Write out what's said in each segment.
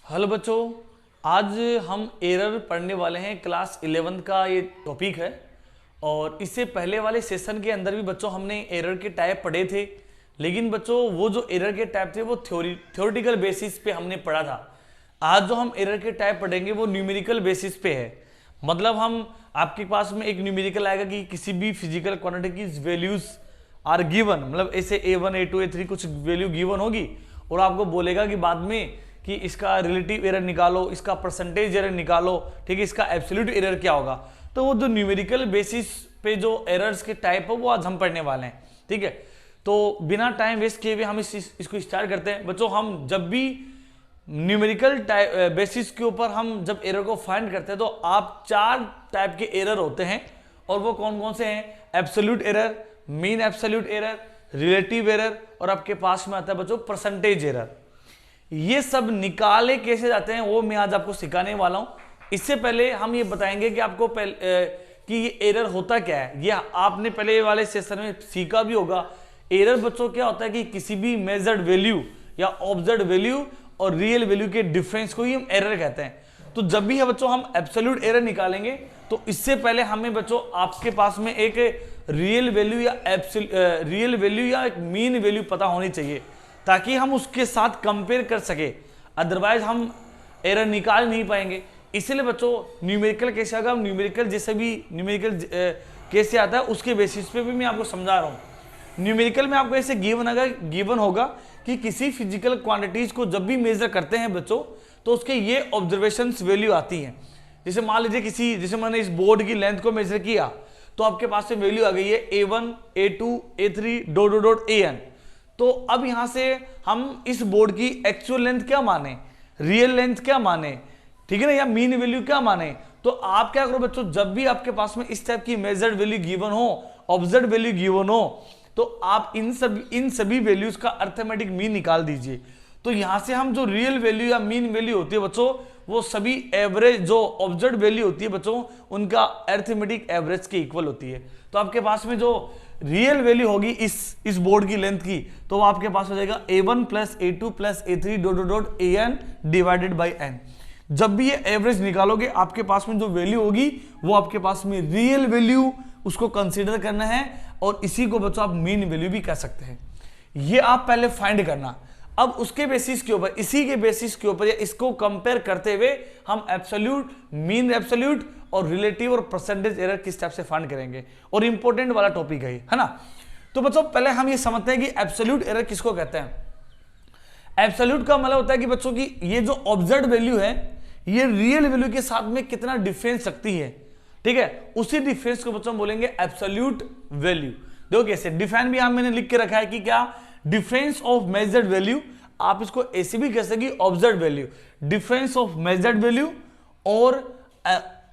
Hello बच्चों, आज हम एरर पढ़ने वाले हैं। क्लास 11 का ये टॉपिक है और इससे पहले वाले सेशन के अंदर भी बच्चों हमने एरर के टाइप पढ़े थे। लेकिन बच्चों वो जो एरर के टाइप थे वो थ्योरेटिकल बेसिस पे हमने पढ़ा था। आज जो हम एरर के टाइप पढ़ेंगे वो न्यूमेरिकल बेसिस पे है। मतलब हम आपके पास में एक न्यूमेरिकल आएगा कि किसी भी फिजिकल क्वांटिटी की वैल्यूज आर गिवन, मतलब ऐसे A1 A2 A3 कुछ वैल्यू गिवन होगी और आपको बोलेगा कि बाद में कि इसका रिलेटिव एरर निकालो, इसका परसेंटेज एरर निकालो, ठीक है, इसका एब्सोल्यूट एरर क्या होगा। तो वो जो न्यूमेरिकल बेसिस पे जो एरर्स के टाइप है वो आज हम पढ़ने वाले हैं। ठीक है, तो बिना टाइम वेस्ट किए हुए हम इसको स्टार्ट करते हैं। बच्चों हम जब भी न्यूमेरिकल बेसिस के ऊपर हम जब एरर को फाइंड करते हैं तो आप 4 टाइप के एरर होते हैं और वो कौन कौन से हैं? Absolute error, mean absolute error, relative error और आपके पास में आता है बच्चों परसेंटेज एरर। ये सब निकाले कैसे जाते हैं वो मैं आज आपको सिखाने वाला हूं। इससे पहले हम ये बताएंगे कि आपको कि ये एरर होता क्या है। ये आपने पहले वाले सेशन में सीखा भी होगा। एरर बच्चों क्या होता है कि किसी भी मेजर्ड वैल्यू या ऑब्जर्व्ड वैल्यू और रियल वैल्यू के डिफरेंस को ही हम एरर कहते हैं। तो जब भी है बच्चों हम एब्सोल्यूट एरर निकालेंगे तो इससे पहले हमें बच्चों आपके पास में एक रियल वैल्यू या एक मीन वैल्यू पता होनी चाहिए ताकि हम उसके साथ कंपेयर कर सके। अदरवाइज हम एरर निकाल नहीं पाएंगे। इसलिए बच्चों न्यूमेरिकल कैसे आएगा, न्यूमेरिकल जैसे भी न्यूमेरिकल कैसे आता है उसके बेसिस पे भी मैं आपको समझा रहा हूँ। न्यूमेरिकल में आपको ऐसे गिवन होगा कि किसी फिजिकल क्वांटिटीज को जब भी मेजर करते हैं बच्चों तो उसके ये ऑब्जर्वेशंस वैल्यू आती हैं। जैसे मान लीजिए जैसे मैंने इस बोर्ड की लेंथ को मेजर किया तो आपके पास से वैल्यू आ गई है A1 A2 A3 dot AN। तो अब यहां से हम इस बोर्ड की एक्चुअल लेंथ क्या माने, रियल लेंथ क्या माने, ठीक है ना, या मीन वैल्यू क्या माने। तो आप क्या करो बच्चों, जब भी आपके पास में इस टाइप की मेजर्ड वैल्यू गिवन हो, ऑब्जर्व्ड वैल्यू गिवन हो, तो आप इन सभी वैल्यूज का अर्थमेटिक मीन निकाल दीजिए। तो यहां से हम जो रियल वैल्यू या मीन वैल्यू होती है बच्चों वो सभी एवरेज जो ऑब्जर्व्ड वैल्यू होती है बच्चों उनका अर्थमेटिक एवरेज के इक्वल होती है। तो आपके पास में जो रियल वैल्यू होगी इस बोर्ड की लेंथ की तो आपके पास हो जाएगा A1 plus A2 plus A3 dot AN divided by N। जब भी ये एवरेज निकालोगे आपके पास में जो वैल्यू होगी वो आपके पास में रियल वैल्यू उसको कंसीडर करना है और इसी को बच्चों आप मीन वैल्यू भी कह सकते हैं। ये आप पहले फाइंड करना। अब उसके बेसिस के ऊपर, इसी के बेसिस के ऊपर या इसको कंपेयर करते हुए हम एब्सोल्यूट, मीन एब्सोल्यूट और रिलेटिव और परसेंटेज एरर किस टाइप से फाइंड करेंगे। और इंपॉर्टेंट वाला टॉपिक है ना। तो बच्चों पहले हम ये समझते हैं कि एब्सोल्यूट एरर किसको कहते हैं। एब्सोल्यूट का मतलब होता है कि बच्चों की ये जो ऑब्जर्व्ड वैल्यू है ये रियल वैल्यू के साथ में कितना डिफरेंस रखती है, ठीक है, उसी डिफरेंस को बच्चों बोलेंगे एब्सोल्यूट वैल्यू। देखो कैसे डिफाइन भी मैंने लिख के रखा है कि क्या, डिफरेंस ऑफ मेजर्ड वैल्यू, आप इसको ऐसे भी कह सकते हैं observed value, difference of measured value और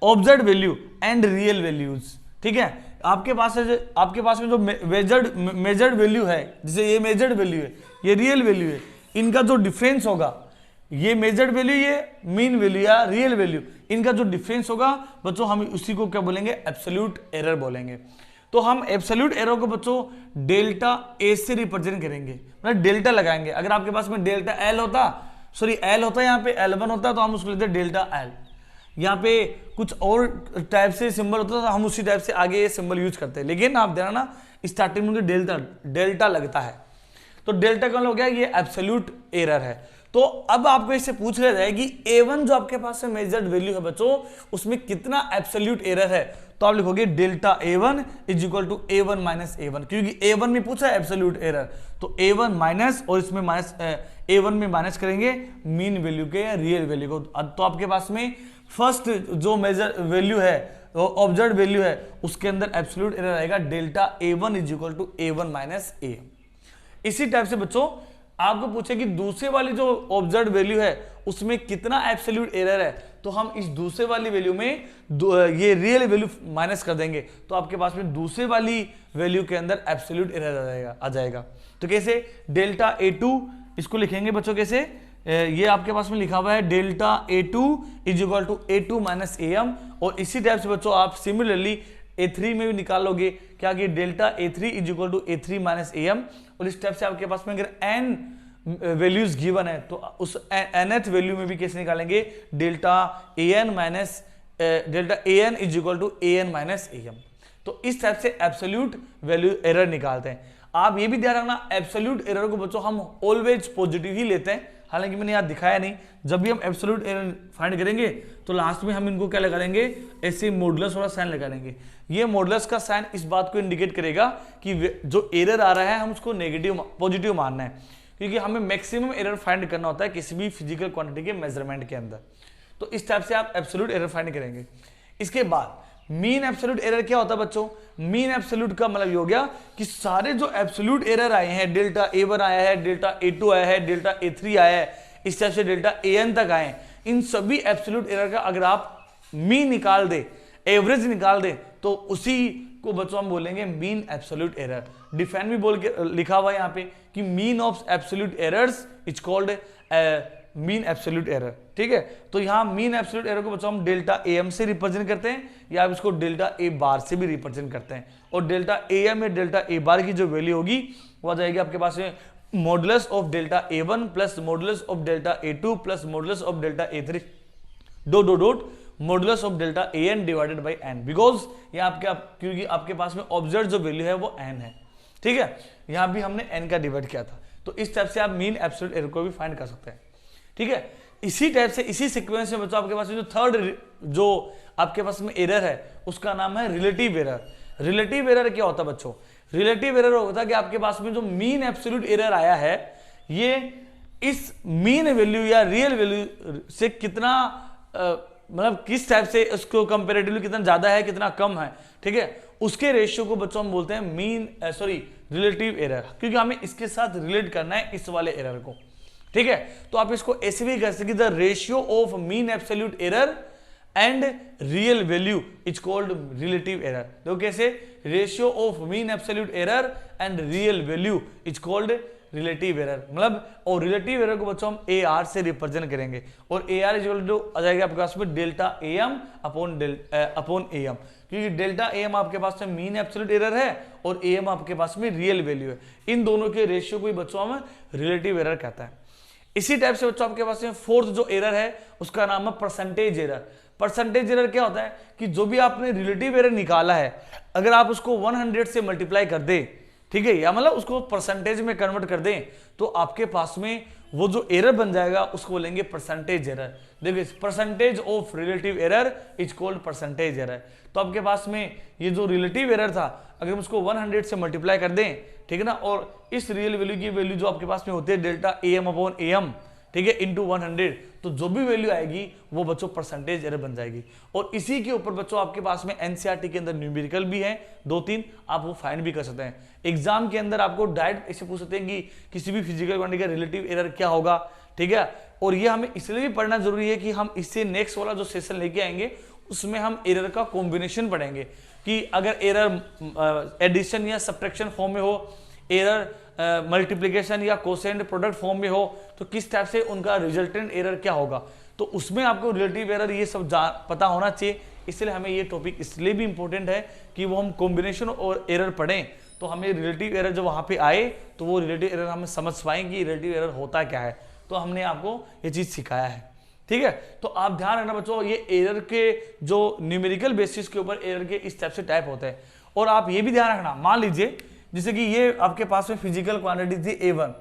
observed value and real values. ठीक है, आपके पास में जो मेजर्ड वैल्यू है, जैसे ये मेजर्ड वैल्यू है, ये रियल वैल्यू है, इनका जो डिफरेंस होगा, ये मेजर्ड वैल्यू, ये मीन वैल्यू या रियल वैल्यू, इनका जो डिफरेंस होगा बच्चों हम उसी को क्या बोलेंगे, एब्सोल्यूट एरर बोलेंगे। तो हम एब्सोल्यूट एरर को बच्चों डेल्टा ए से रिप्रेजेंट करेंगे, मतलब डेल्टा लगाएंगे। अगर आपके पास में डेल्टा एल होता, यहाँ पे L1 होता तो हम उसको लेते डेल्टा एल। यहाँ पे कुछ और टाइप से सिंबल होता तो हम उसी टाइप से आगे ये सिंबल यूज करते हैं। लेकिन आप देना ना स्टार्टिंग में डेल्टा लगता है तो डेल्टा का हो गया ये एब्सोल्यूट एरर है। तो अब आपको इससे पूछ रहा है कि A1 जो आपके पास में मेजर्ड वैल्यू है बच्चों उसमें कितना एब्सोल्यूट एरर है। तो आप लिखोगे delta A1 is equal to A1 minus A1, क्योंकि A1 में पूछा है एब्सोल्यूट एरर, तो A1 माइनस और इसमें माइनस A1 में माइनस करेंगे मीन वैल्यू के रियल वैल्यू को। तो आपके पास में फर्स्ट जो मेजर वैल्यू है, ऑब्जर्व्ड वैल्यू है, उसके अंदर एब्सोल्यूट एरर आएगा delta A1 is equal to A1 minus AM। इसी टाइप से बच्चों आपको पूछे कि दूसरे वाली जो ऑब्जर्व्ड वैल्यू है उसमें कितना एब्सोल्यूट एरर है, तो हम इस दूसरे वाली वैल्यू में ये रियल वैल्यू माइनस कर देंगे तो आपके पास में दूसरे वाली वैल्यू के अंदर एब्सोल्यूट एरर आ जाएगा। तो कैसे, डेल्टा A2 इसको लिखेंगे बच्चों कैसे, ये आपके पास में लिखा हुआ है delta A2 is equal to A2 minus AM। और इसी टाइप से बच्चों आप सिमिलरली A3 में भी निकाल लोगे क्या कि delta A3 is equal to A3 minus AM। और इस टाइप से आपके पास में अगर n वैल्यूज गिवन है तो उस nth वैल्यू में भी कैसे निकालेंगे, delta an minus delta an is equal to an minus am। तो इस टाइप से एब्सोल्यूट वैल्यू एरर निकालते हैं। आप ये भी ध्यान रखना, एब्सोल्यूट एरर को बच्चों हम ऑलवेज पॉजिटिव ही लेते हैं, हालांकि मैंने यहाँ दिखाया नहीं। जब भी हम एब्सोल्यूट एरर फाइंड करेंगे तो लास्ट में हम इनको क्या लगा लेंगे, ऐसे मॉडुलस वाला साइन लगा लेंगे। ये मॉडुलस का साइन इस बात को इंडिकेट करेगा कि जो एरर आ रहा है हम उसको नेगेटिव पॉजिटिव मानना है, क्योंकि हमें मैक्सिमम एरर फाइंड करना होता है किसी भी फिजिकल क्वांटिटी के मेजरमेंट के अंदर। तो इस टाइप से आप एब्सोल्यूट एरर फाइंड करेंगे। इसके बाद मीन एब्सोल्यूट एरर क्या होता है बच्चों, मीन एब्सोल्यूट का मतलब ये हो गया कि सारे जो एब्सोल्यूट एरर आए हैं, डेल्टा A1 आया है, डेल्टा A2 आया है, डेल्टा A3 आया है, इस टाइप से डेल्टा AN तक आए, इन सभी एब्सोल्यूट एरर का अगर आप मीन निकाल दे, एवरेज निकाल दे, तो उसी को बच्चों हम बोलेंगे मीन एब्सोल्यूट एरर। डिफाइन भी बोल के लिखा हुआ है यहाँ पे कि mean of absolute errors is called mean absolute error. ठीक है, तो यहाँ मीन एब्सोल्यूट एरर को बच्चों हम डेल्टा AM से रिप्रेजेंट करते हैं या आप इसको डेल्टा A बार से भी रिप्रेजेंट करते हैं। और डेल्टा AM या डेल्टा A बार की जो वैल्यू होगी वो आ जाएगी आपके पास में modulus of delta A1 plus modulus of delta A2 plus modulus of delta A3 dot modulus of delta AN divided by n, because यहाँ क्योंकि आपके पास में ऑब्जर्व जो वैल्यू है वो n है। ठीक है, यहाँ भी हमने n का डिवाइड किया था, तो इस टाइप से आप मीन एब्सोल्यूट एरर को भी फाइंड कर सकते हैं। ठीक है, इसी टाइप से इसी सीक्वेंस में बच्चों आपके पास जो थर्ड जो आपके पास में एरर है उसका नाम है रिलेटिव एरर। रिलेटिव एरर क्या होता है बच्चों, रिलेटिव एरर होता है कि आपके पास में जो मीन एब्सोल्यूट एरर आया है ये इस मीन वैल्यू या रियल वैल्यू से कितना मतलब किस टाइप से उसको कंपेरेटिवली कितना ज्यादा है कितना कम है। ठीक है, उसके रेशियो को बच्चों हम बोलते हैं मीन रिलेटिव एरर, क्योंकि हमें इसके साथ रिलेट करना है इस वाले एरर को। ठीक है, तो आप इसको ऐसे भी कह सकते the ratio of mean absolute error and real value is called relative error. देखो कैसे, ratio of mean absolute error and real value is called relative error. मतलब और रिलेटिव एरर को बच्चों हम AR से रिप्रेजेंट करेंगे और AR इज इक्वल टू आ जाएगा आपके पास में डेल्टा AM अपॉन AM, क्योंकि डेल्टा AM आपके पास में मीन एब्सोल्यूट एरर है और AM आपके पास में रियल वैल्यू है। इन दोनों के रेशियो को ही बच्चों हम रिलेटिव एरर कहता है। इसी टाइप से बच्चों आपके पास में फोर्थ जो एरर है उसका नाम है परसेंटेज एरर। परसेंटेज एरर क्या होता है कि जो भी आपने रिलेटिव एरर निकाला है अगर आप उसको 100 से मल्टीप्लाई कर दे, ठीक है, या मतलब उसको परसेंटेज में कन्वर्ट कर दें, तो आपके पास में वो जो एरर बन जाएगा उसको बोलेंगे परसेंटेज एरर। देखिए, percentage of relative error is called percentage error. तो आपके पास में ये जो रिलेटिव एरर था अगर हम उसको 100 से मल्टीप्लाई कर दें, ठीक है ना, और इस रियल वैल्यू की वैल्यू जो आपके पास में होती है डेल्टा AM अपॉन AM, ठीक है, इंटू 100, तो जो भी वैल्यू आएगी वो बच्चों परसेंटेज एरर बन जाएगी। और इसी के ऊपर बच्चों आपके पास में NCERT के अंदर न्यूमेरिकल भी है 2-3, आप वो फाइंड भी कर सकते हैं। एग्जाम के अंदर आपको डायरेक्ट ऐसे पूछ सकते हैं कि किसी भी फिजिकल क्वांटिटी का रिलेटिव एरर क्या होगा। ठीक है, और ये हमें इसलिए भी पढ़ना जरूरी है कि हम इससे नेक्स्ट वाला जो सेशन लेके आएंगे उसमें हम एरर का कॉम्बिनेशन पढ़ेंगे कि अगर एरर एडिशन या सब्ट्रैक्शन फॉर्म में हो, एरर मल्टीप्लिकेशन या कोसेंट प्रोडक्ट फॉर्म में हो, तो किस टाइप से उनका रिजल्टेंट एरर क्या होगा। तो उसमें आपको रिलेटिव एरर ये सब पता होना चाहिए। इसलिए हमें ये टॉपिक इसलिए भी इंपॉर्टेंट है कि वो हम कॉम्बिनेशन और एरर पढ़ें तो हमें रिलेटिव एरर जब वहाँ पे आए तो वो रिलेटिव एरर हमें समझ पाएंगे कि रिलेटिव एरर होता क्या है। तो हमने आपको ये चीज़ सिखाया है। ठीक है, तो आप ध्यान रखना बच्चों, ये एरर के जो न्यूमेरिकल बेसिस के ऊपर एरर के इस टाइप से टाइप होते हैं। और आप ये भी ध्यान रखना, मान लीजिए जैसे कि ये आपके पास में फिजिकल क्वांटिटी थी A1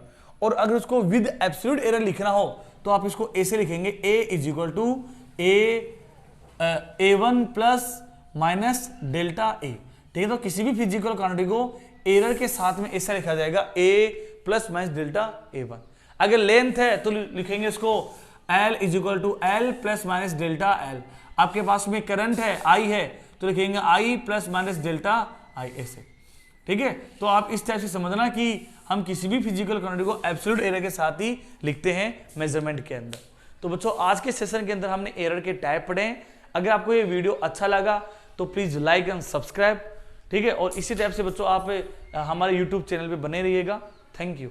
और अगर उसको विद एब्सोल्यूट एरर लिखना हो तो आप इसको ऐसे लिखेंगे A is equal to A1 plus minus delta A। ठीक है, तो किसी भी फिजिकल क्वांटिटी को एरर के साथ में ऐसा लिखा जाएगा A plus minus delta A1। अगर लेंथ है तो लिखेंगे इसको L is equal to L plus minus delta L। आपके पास में करंट है I है तो लिखेंगे I plus minus delta I ऐसे। ठीक है, तो आप इस टाइप से समझना कि हम किसी भी फिजिकल क्वांटिटी को एब्सोल्यूट एरर के साथ ही लिखते हैं मेजरमेंट के अंदर। तो बच्चों आज के सेशन के अंदर हमने एरर के टाइप पढ़े हैं। अगर आपको ये वीडियो अच्छा लगा तो प्लीज लाइक एंड सब्सक्राइब। ठीक है, और इसी टाइप से बच्चों आप हमारे यूट्यूब चैनल पे बने रहिएगा। Thank you.